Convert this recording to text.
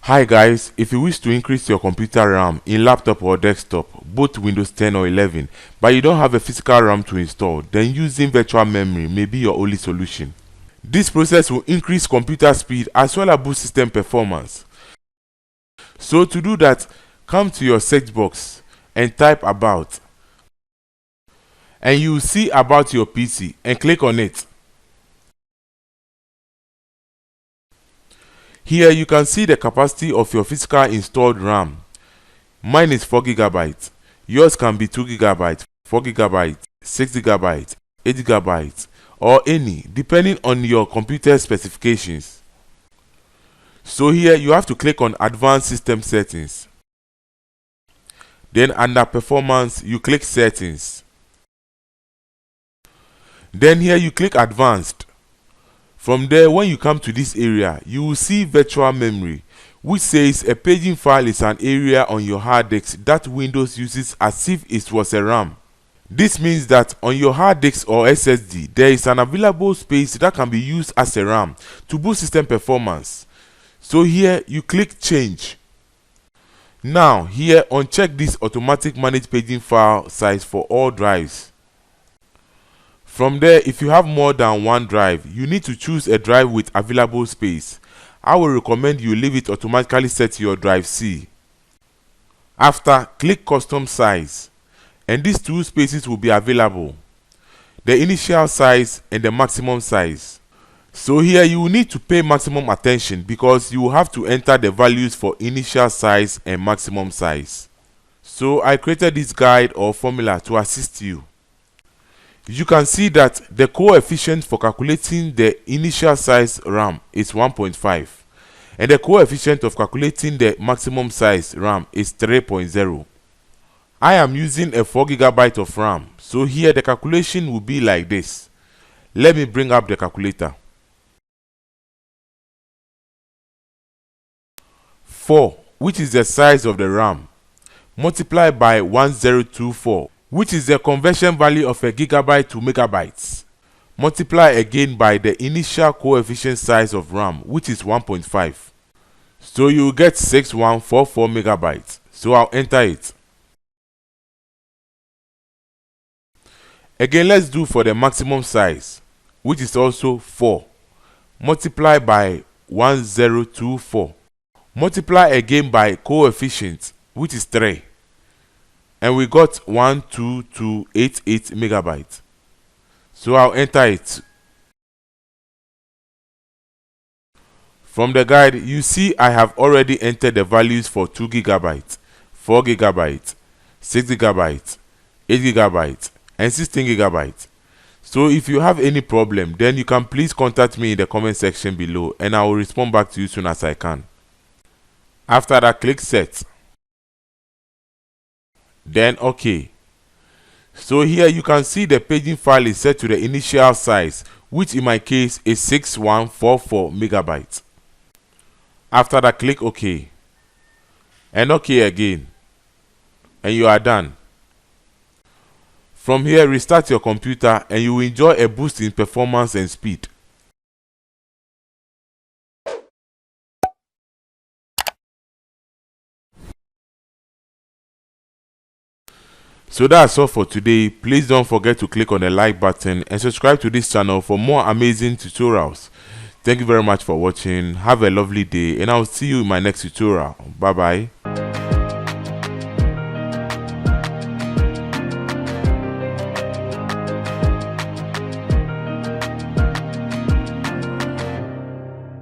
Hi guys, if you wish to increase your computer RAM in laptop or desktop, both Windows 10 or 11, but you don't have a physical RAM to install, then using virtual memory may be your only solution. This process will increase computer speed as well as boost system performance. So to do that, come to your search box and type about, and you will see about your PC and click on it. Here you can see the capacity of your physical installed RAM. Mine is 4GB. Yours can be 2GB, 4GB, 6GB, 8GB, or any, depending on your computer specifications. So here you have to click on Advanced System Settings. Then under Performance, you click Settings. Then here you click Advanced. From there, when you come to this area, you will see Virtual Memory, which says a paging file is an area on your hard disk that Windows uses as if it was a RAM. This means that on your hard disk or SSD, there is an available space that can be used as a RAM to boost system performance. So here you click Change. Now here uncheck this automatic manage paging file size for all drives. From there, if you have more than one drive, you need to choose a drive with available space. I will recommend you leave it automatically set to your drive C. After, click Custom Size, and these two spaces will be available: the initial size and the maximum size. So here you will need to pay maximum attention because you will have to enter the values for initial size and maximum size. So I created this guide or formula to assist you. You can see that the coefficient for calculating the initial size RAM is 1.5 and the coefficient of calculating the maximum size RAM is 3.0. I am using a 4GB of RAM, so here the calculation will be like this. Let me bring up the calculator. 4, which is the size of the RAM, multiplied by 1024, which is the conversion value of a gigabyte to megabytes. Multiply again by the initial coefficient size of RAM, which is 1.5. So you will get 6144 megabytes. So I'll enter it. Again, let's do for the maximum size, which is also 4. Multiply by 1024. Multiply again by coefficient, which is 3. And we got 12288 megabytes. So I'll enter it. From the guide, you see I have already entered the values for 2GB, 4GB, 6GB, 8GB, and 16GB. So if you have any problem, then you can please contact me in the comment section below and I will respond back to you soon as I can. After that, click Set. Then OK. So here you can see the paging file is set to the initial size, which in my case is 6144 megabytes. After that, click OK. And OK again. And you are done. From here, restart your computer and you will enjoy a boost in performance and speed. So that's all for today. Please don't forget to click on the like button and subscribe to this channel for more amazing tutorials. Thank you very much for watching. Have a lovely day and I'll see you in my next tutorial. Bye bye.